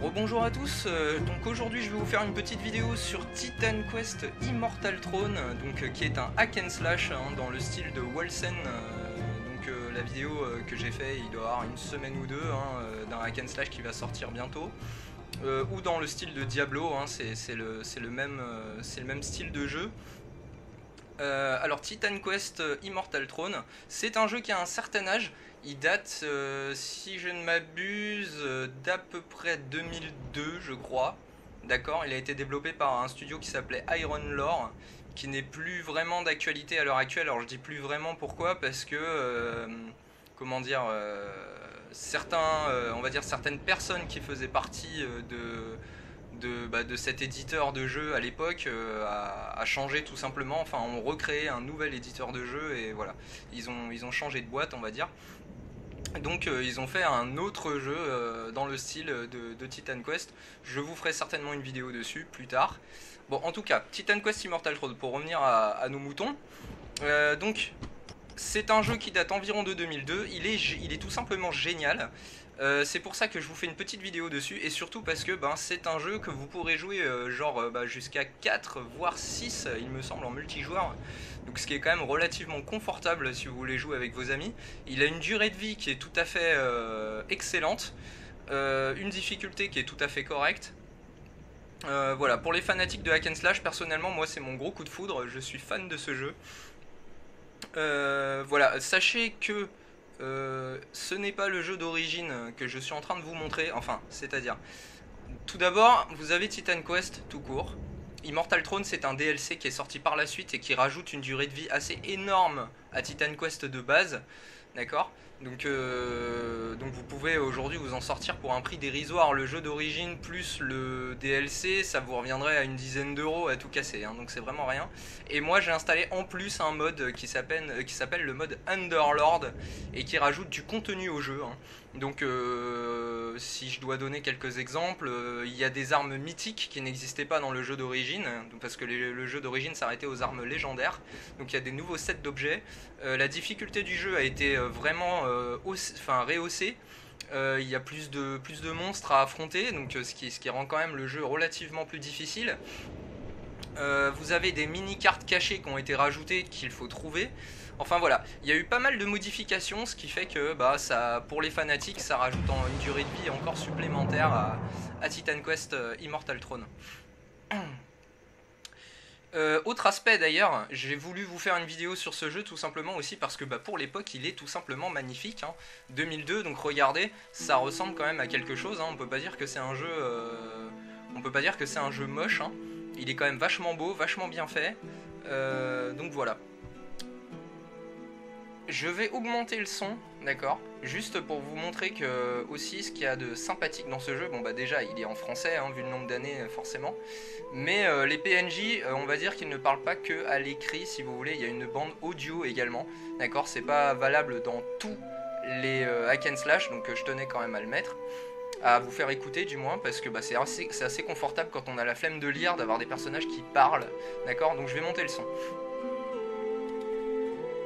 Bonjour à tous, donc aujourd'hui je vais vous faire une petite vidéo sur Titan Quest Immortal Throne, qui est un hack and slash dans le style de Wolcen. La vidéo que j'ai fait, il doit y avoir une semaine ou deux d'un hack and slash qui va sortir bientôt. Ou dans le style de Diablo, c'est le même style de jeu. Alors Titan Quest Immortal Throne, c'est un jeu qui a un certain âge. Il date, si je ne m'abuse, d'à peu près 2002 je crois. D'accord, il a été développé par un studio qui s'appelait Iron Lore, qui n'est plus vraiment d'actualité à l'heure actuelle. Alors je dis plus vraiment pourquoi, parce que, comment dire, on va dire certaines personnes qui faisaient partie de cet éditeur de jeu à l'époque a changé tout simplement, enfin on recréé un nouvel éditeur de jeu et voilà, ils ont changé de boîte on va dire. Donc ils ont fait un autre jeu dans le style de Titan Quest. Je vous ferai certainement une vidéo dessus plus tard. Bon, en tout cas, Titan Quest Immortal Throne, pour revenir à nos moutons. Donc c'est un jeu qui date environ de 2002, il est tout simplement génial. C'est pour ça que je vous fais une petite vidéo dessus, et surtout parce que c'est un jeu que vous pourrez jouer jusqu'à 4 voire 6 il me semble en multijoueur. Donc ce qui est quand même relativement confortable si vous voulez jouer avec vos amis. Il a une durée de vie qui est tout à fait excellente, une difficulté qui est tout à fait correcte. Voilà, pour les fanatiques de hack and slash, personnellement moi c'est mon gros coup de foudre, je suis fan de ce jeu. Voilà, sachez que ce n'est pas le jeu d'origine que je suis en train de vous montrer, enfin, c'est-à-dire, tout d'abord, vous avez Titan Quest tout court. Immortal Throne, c'est un DLC qui est sorti par la suite et qui rajoute une durée de vie assez énorme à Titan Quest de base, d'accord. Donc vous pouvez aujourd'hui vous en sortir pour un prix dérisoire. Le jeu d'origine plus le DLC, ça vous reviendrait à une dizaine d'euros à tout casser, donc c'est vraiment rien. Et moi j'ai installé en plus un mode qui s'appelle le mode Underlord et qui rajoute du contenu au jeu. Donc si je dois donner quelques exemples, il y a des armes mythiques qui n'existaient pas dans le jeu d'origine, parce que le jeu d'origine s'arrêtait aux armes légendaires. Donc il y a des nouveaux sets d'objets. La difficulté du jeu a été vraiment rehaussée. Il y a plus de monstres à affronter, donc ce qui rend quand même le jeu relativement plus difficile. Vous avez des mini-cartes cachées qui ont été rajoutées qu'il faut trouver. Enfin voilà, il y a eu pas mal de modifications, ce qui fait que pour les fanatiques, ça rajoute une durée de vie encore supplémentaire à Titan Quest Immortal Throne. Autre aspect d'ailleurs, j'ai voulu vous faire une vidéo sur ce jeu tout simplement aussi parce que pour l'époque il est tout simplement magnifique. 2002, donc regardez, ça ressemble quand même à quelque chose. On peut pas dire que c'est un jeu, on peut pas dire que c'est un jeu moche. Il est quand même vachement beau, vachement bien fait. Donc voilà. Je vais augmenter le son, d'accord, juste pour vous montrer que aussi ce qu'il y a de sympathique dans ce jeu, déjà il est en français, vu le nombre d'années forcément, mais les PNJ, on va dire qu'ils ne parlent pas que à l'écrit, si vous voulez, il y a une bande audio également, d'accord, c'est pas valable dans tous les hack and slash, donc je tenais quand même à le mettre, à vous faire écouter du moins, parce que c'est assez confortable quand on a la flemme de lire, d'avoir des personnages qui parlent, d'accord, donc je vais monter le son.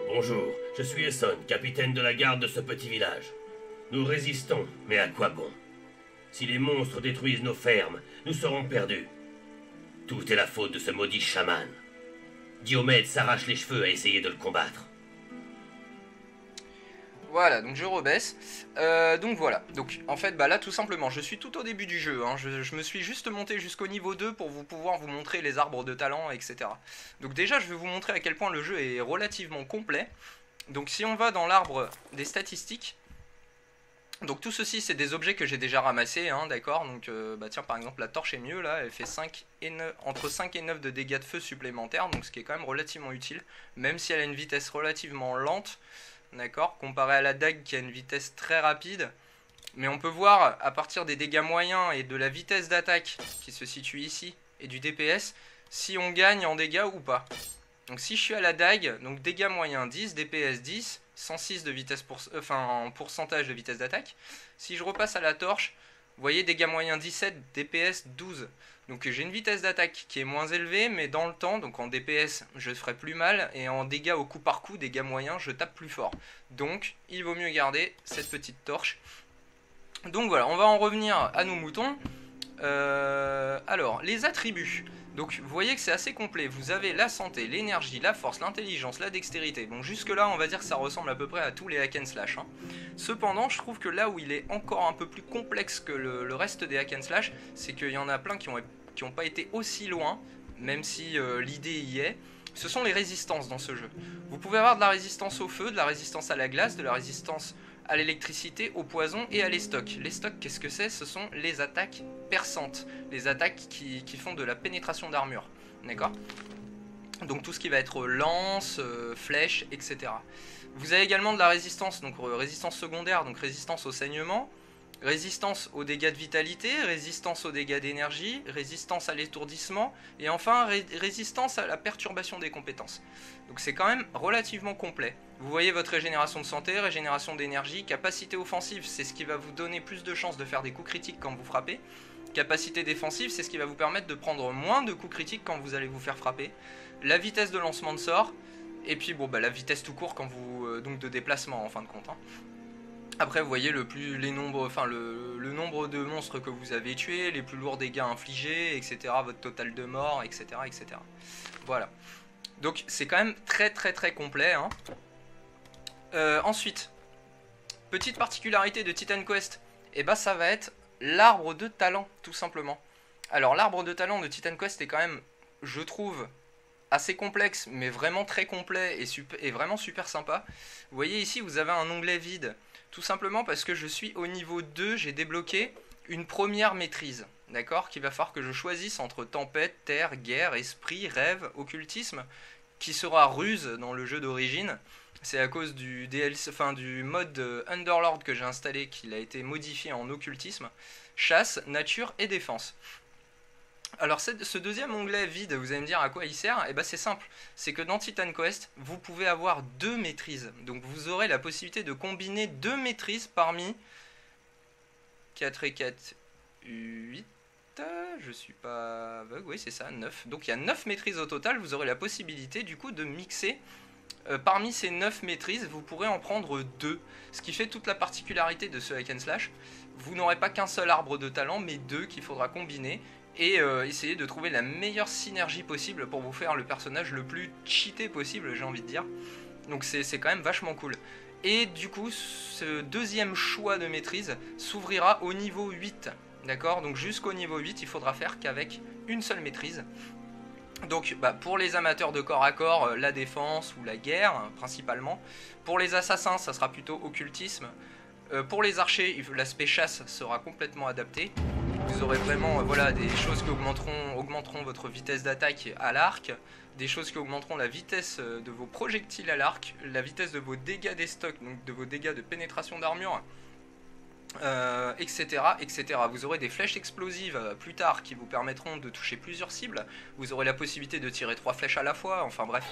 Bonjour, je suis Esson, capitaine de la garde de ce petit village. Nous résistons, mais à quoi bon? Si les monstres détruisent nos fermes, nous serons perdus. Tout est la faute de ce maudit chaman. Diomède s'arrache les cheveux à essayer de le combattre. Voilà, donc je rebaisse. Donc voilà, donc en fait là tout simplement, je suis tout au début du jeu, je me suis juste monté jusqu'au niveau 2 pour pouvoir vous montrer les arbres de talent, etc. Donc déjà je vais vous montrer à quel point le jeu est relativement complet. Donc si on va dans l'arbre des statistiques, donc tout ceci c'est des objets que j'ai déjà ramassés, d'accord. Donc tiens, par exemple la torche est mieux là, elle fait entre 5 et 9 de dégâts de feu supplémentaires, donc ce qui est quand même relativement utile, même si elle a une vitesse relativement lente. D'accord, comparé à la dague qui a une vitesse très rapide. Mais on peut voir à partir des dégâts moyens et de la vitesse d'attaque qui se situe ici et du DPS si on gagne en dégâts ou pas. Donc si je suis à la dague, donc dégâts moyens 10, DPS 10, 106 de vitesse en pourcentage de vitesse d'attaque. Si je repasse à la torche, vous voyez dégâts moyens 17, DPS 12. Donc j'ai une vitesse d'attaque qui est moins élevée, mais dans le temps, donc en DPS je ferai plus mal, et en dégâts au coup par coup, dégâts moyens, je tape plus fort. Donc il vaut mieux garder cette petite torche. Donc voilà, on va en revenir à nos moutons. Alors, les attributs. Donc, vous voyez que c'est assez complet. Vous avez la santé, l'énergie, la force, l'intelligence, la dextérité. Bon, jusque-là, on va dire que ça ressemble à peu près à tous les hack and slash. Hein. Cependant, je trouve que là où il est encore un peu plus complexe que le reste des hack and slash, c'est qu'il y en a plein qui ont pas été aussi loin, même si l'idée y est. Ce sont les résistances dans ce jeu. Vous pouvez avoir de la résistance au feu, de la résistance à la glace, de la résistance à l'électricité, au poison et à les stocks. Les stocks, qu'est-ce que c'est? Ce sont les attaques perçantes, les attaques qui font de la pénétration d'armure. D'accord? Donc tout ce qui va être lance, flèche, etc. Vous avez également de la résistance, donc résistance secondaire, donc résistance au saignement, résistance aux dégâts de vitalité, résistance aux dégâts d'énergie, résistance à l'étourdissement, et enfin résistance à la perturbation des compétences. Donc c'est quand même relativement complet. Vous voyez votre régénération de santé, régénération d'énergie, capacité offensive, c'est ce qui va vous donner plus de chances de faire des coups critiques quand vous frappez. Capacité défensive, c'est ce qui va vous permettre de prendre moins de coups critiques quand vous allez vous faire frapper. La vitesse de lancement de sort, et puis bon, la vitesse tout court quand vous, donc de déplacement en fin de compte. Hein. Après, vous voyez le nombre de monstres que vous avez tués, les plus lourds dégâts infligés, etc. Votre total de mort, etc. etc. Voilà. Donc, c'est quand même très très très complet. Hein. Ensuite, petite particularité de Titan Quest, et bah ça va être l'arbre de talent, tout simplement. Alors, l'arbre de talent de Titan Quest est quand même, je trouve, assez complexe, mais vraiment très complet et vraiment super sympa. Vous voyez ici, vous avez un onglet vide. Tout simplement parce que je suis au niveau 2, j'ai débloqué une première maîtrise, d'accord, qu'il va falloir que je choisisse entre tempête, terre, guerre, esprit, rêve, occultisme, qui sera ruse dans le jeu d'origine. C'est à cause du DLC, du mode Underlord que j'ai installé qu'il a été modifié en occultisme, chasse, nature et défense. Alors ce deuxième onglet vide, vous allez me dire à quoi il sert? Et c'est simple, c'est que dans Titan Quest, vous pouvez avoir 2 maîtrises. Donc vous aurez la possibilité de combiner 2 maîtrises parmi 4 et 4, 8, je suis pas aveugle, oui c'est ça, 9. Donc il y a 9 maîtrises au total, vous aurez la possibilité du coup de mixer. Parmi ces 9 maîtrises, vous pourrez en prendre 2. Ce qui fait toute la particularité de ce hack and slash. Vous n'aurez pas qu'un seul arbre de talent, mais 2 qu'il faudra combiner. Et essayer de trouver la meilleure synergie possible pour vous faire le personnage le plus cheaté possible, j'ai envie de dire. Donc c'est quand même vachement cool. Et du coup, ce deuxième choix de maîtrise s'ouvrira au niveau 8. D'accord? Donc jusqu'au niveau 8, il faudra faire qu'avec une seule maîtrise. Donc pour les amateurs de corps à corps, la défense ou la guerre, principalement. Pour les assassins, ça sera plutôt occultisme. Pour les archers, l'aspect chasse sera complètement adapté. Vous aurez vraiment des choses qui augmenteront votre vitesse d'attaque à l'arc, des choses qui augmenteront la vitesse de vos projectiles à l'arc, la vitesse de vos dégâts des stocks, donc de vos dégâts de pénétration d'armure, etc., etc. Vous aurez des flèches explosives plus tard qui vous permettront de toucher plusieurs cibles. Vous aurez la possibilité de tirer 3 flèches à la fois, enfin bref.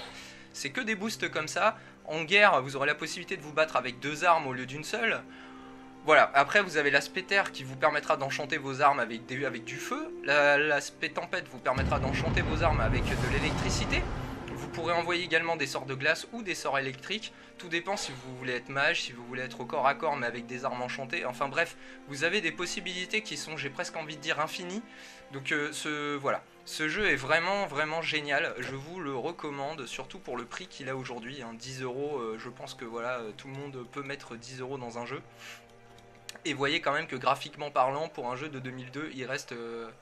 C'est que des boosts comme ça. En guerre, vous aurez la possibilité de vous battre avec 2 armes au lieu d'une seule. Voilà, après vous avez l'aspect terre qui vous permettra d'enchanter vos armes avec du feu. L'aspect tempête vous permettra d'enchanter vos armes avec de l'électricité. Vous pourrez envoyer également des sorts de glace ou des sorts électriques. Tout dépend si vous voulez être mage, si vous voulez être au corps à corps mais avec des armes enchantées. Enfin bref, vous avez des possibilités qui sont, j'ai presque envie de dire, infinies. Donc voilà, ce jeu est vraiment vraiment génial. Je vous le recommande, surtout pour le prix qu'il a aujourd'hui. 10 €, je pense que voilà, tout le monde peut mettre 10 € dans un jeu. Et voyez quand même que graphiquement parlant, pour un jeu de 2002, il reste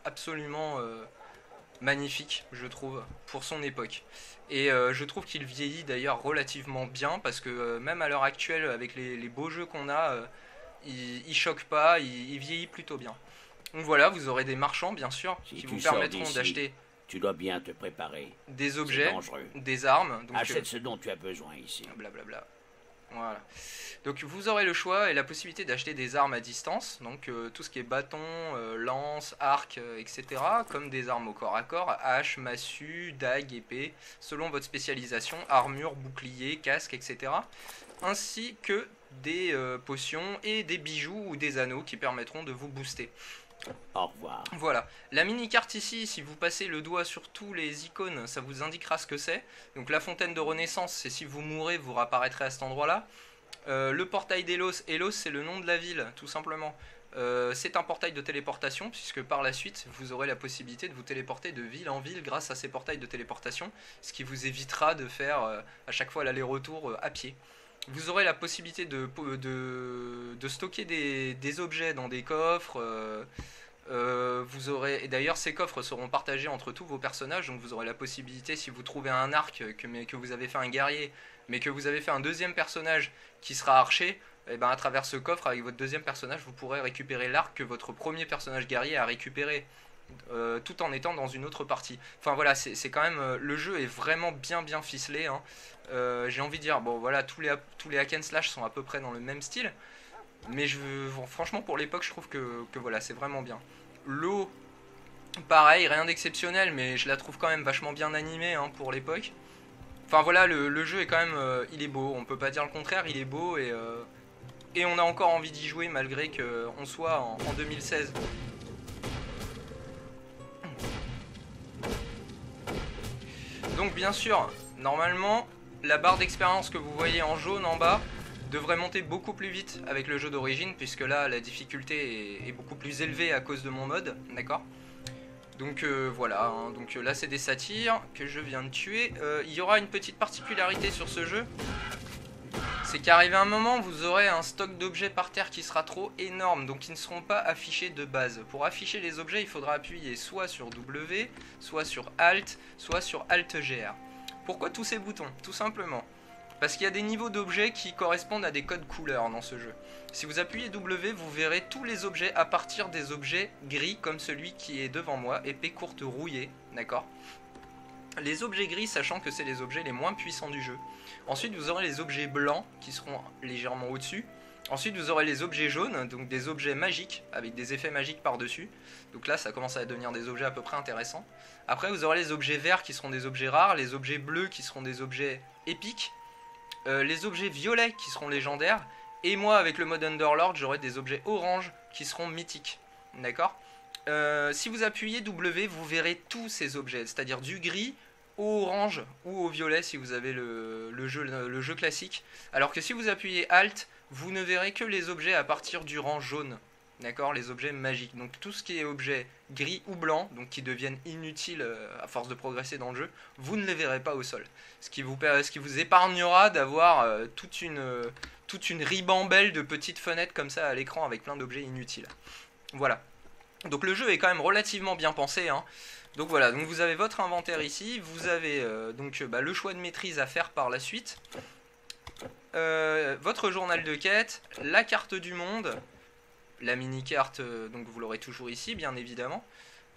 absolument magnifique, je trouve, pour son époque. Et je trouve qu'il vieillit d'ailleurs relativement bien, parce que même à l'heure actuelle, avec les beaux jeux qu'on a, il choque pas, il vieillit plutôt bien. Donc voilà, vous aurez des marchands, bien sûr, qui vous permettront d'acheter... Tu dois bien te préparer. Des objets, des armes. Donc, achète ce dont tu as besoin ici. Blablabla. Voilà. Donc vous aurez le choix et la possibilité d'acheter des armes à distance, donc tout ce qui est bâton, lance, arc, etc. Comme des armes au corps à corps, hache, massue, dague, épée, selon votre spécialisation, armure, bouclier, casque, etc. Ainsi que des potions et des bijoux ou des anneaux qui permettront de vous booster. Au revoir. Voilà, la mini-carte ici, si vous passez le doigt sur tous les icônes, ça vous indiquera ce que c'est. Donc la fontaine de renaissance, c'est si vous mourrez, vous réapparaîtrez à cet endroit-là. Le portail d'Elos, Elos c'est le nom de la ville tout simplement. C'est un portail de téléportation puisque par la suite vous aurez la possibilité de vous téléporter de ville en ville grâce à ces portails de téléportation, ce qui vous évitera de faire à chaque fois l'aller-retour à pied. Vous aurez la possibilité de stocker des objets dans des coffres. Vous aurez, et d'ailleurs ces coffres seront partagés entre tous vos personnages, donc vous aurez la possibilité, si vous trouvez un arc, que vous avez fait un guerrier, mais que vous avez fait un deuxième personnage qui sera archer, et ben à travers ce coffre avec votre deuxième personnage vous pourrez récupérer l'arc que votre premier personnage guerrier a récupéré, tout en étant dans une autre partie. Enfin voilà, c'est quand même, le jeu est vraiment bien ficelé, hein. J'ai envie de dire, bon voilà, tous les hack and slash sont à peu près dans le même style, mais franchement pour l'époque je trouve que voilà, c'est vraiment bien. L'eau, pareil, rien d'exceptionnel, mais je la trouve quand même vachement bien animée, hein, pour l'époque. Enfin voilà, le jeu est quand même, il est beau, on peut pas dire le contraire, il est beau et on a encore envie d'y jouer malgré qu'on soit en 2016. Donc bien sûr, normalement, la barre d'expérience que vous voyez en jaune en bas devrait monter beaucoup plus vite avec le jeu d'origine, puisque là la difficulté est beaucoup plus élevée à cause de mon mode, d'accord. Donc voilà, hein. Donc là c'est des satyres que je viens de tuer. Il y aura une petite particularité sur ce jeu, c'est qu'arrivé un moment vous aurez un stock d'objets par terre qui sera trop énorme, donc ils ne seront pas affichés de base. Pour afficher les objets il faudra appuyer soit sur W, soit sur Alt, soit sur Alt GR. Pourquoi tous ces boutons? Tout simplement parce qu'il y a des niveaux d'objets qui correspondent à des codes couleurs dans ce jeu. Si vous appuyez W, vous verrez tous les objets à partir des objets gris, comme celui qui est devant moi, épée courte rouillée, d'accord. Les objets gris, sachant que c'est les objets les moins puissants du jeu. Ensuite, vous aurez les objets blancs, qui seront légèrement au-dessus. Ensuite, vous aurez les objets jaunes, donc des objets magiques, avec des effets magiques par-dessus. Donc là, ça commence à devenir des objets à peu près intéressants. Après, vous aurez les objets verts, qui seront des objets rares, les objets bleus, qui seront des objets épiques. Les objets violets qui seront légendaires, et moi avec le mode Underlord j'aurai des objets orange qui seront mythiques, d'accord. Si vous appuyez W vous verrez tous ces objets, c'est-à-dire du gris au orange ou au violet si vous avez le jeu classique, alors que si vous appuyez Alt vous ne verrez que les objets à partir du rang jaune, d'accord, les objets magiques. Donc tout ce qui est objet gris ou blanc, donc qui deviennent inutiles à force de progresser dans le jeu, vous ne les verrez pas au sol. Ce qui vous épargnera d'avoir toute une ribambelle de petites fenêtres comme ça à l'écran avec plein d'objets inutiles. Voilà. Donc le jeu est quand même relativement bien pensé, hein. Donc voilà, donc vous avez votre inventaire ici, vous avez le choix de maîtrise à faire par la suite, votre journal de quête, la carte du monde. La mini-carte, donc vous l'aurez toujours ici, bien évidemment.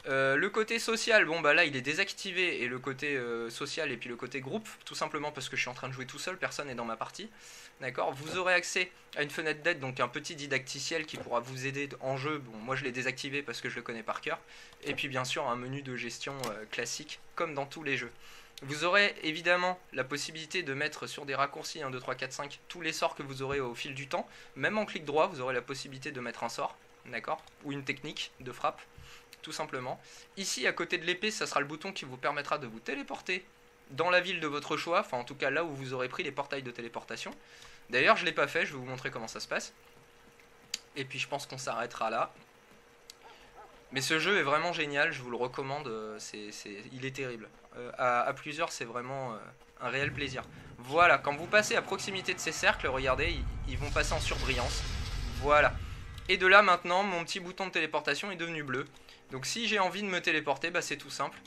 Le côté social, bon bah là il est désactivé, et le côté social et puis le côté groupe, tout simplement parce que je suis en train de jouer tout seul, personne n'est dans ma partie. D'accord, vous aurez accès à une fenêtre d'aide, donc un petit didacticiel qui pourra vous aider en jeu. Bon, moi je l'ai désactivé parce que je le connais par cœur. Et puis bien sûr un menu de gestion classique, comme dans tous les jeux. Vous aurez évidemment la possibilité de mettre sur des raccourcis 1, 2, 3, 4, 5 tous les sorts que vous aurez au fil du temps. Même en clic droit, vous aurez la possibilité de mettre un sort, d'accord, ou une technique de frappe, tout simplement. Ici, à côté de l'épée, ça sera le bouton qui vous permettra de vous téléporter dans la ville de votre choix, enfin en tout cas là où vous aurez pris les portails de téléportation. D'ailleurs, je ne l'ai pas fait, je vais vous montrer comment ça se passe. Et puis je pense qu'on s'arrêtera là. Mais ce jeu est vraiment génial, je vous le recommande, il est terrible. À plusieurs, c'est vraiment un réel plaisir. Voilà, quand vous passez à proximité de ces cercles, regardez, ils vont passer en surbrillance. Voilà. Et de là, maintenant, mon petit bouton de téléportation est devenu bleu. Donc si j'ai envie de me téléporter, bah, c'est tout simple.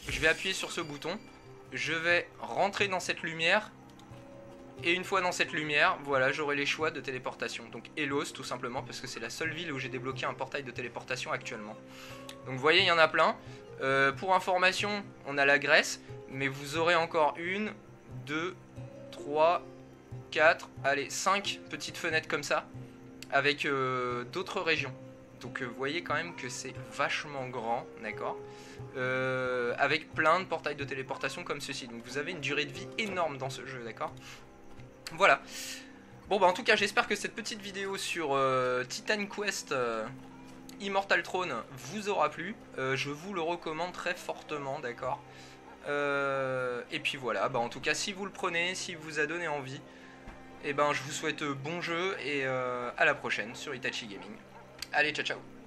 Je vais appuyer sur ce bouton, je vais rentrer dans cette lumière. Et une fois dans cette lumière, voilà, j'aurai les choix de téléportation. Donc Elos, tout simplement, parce que c'est la seule ville où j'ai débloqué un portail de téléportation actuellement. Donc vous voyez, il y en a plein. Pour information, on a la Grèce, mais vous aurez encore 1, 2, 3, 4, allez, 5 petites fenêtres comme ça, avec d'autres régions. Donc vous voyez quand même que c'est vachement grand, d'accord, avec plein de portails de téléportation comme ceci. Donc vous avez une durée de vie énorme dans ce jeu, d'accord. Voilà. Bon bah en tout cas j'espère que cette petite vidéo sur Titan Quest Immortal Throne vous aura plu. Je vous le recommande très fortement, d'accord. Et puis voilà, bah en tout cas si vous le prenez, si vous a donné envie, Et ben je vous souhaite bon jeu et à la prochaine sur Itachi Gaming. Allez, ciao ciao.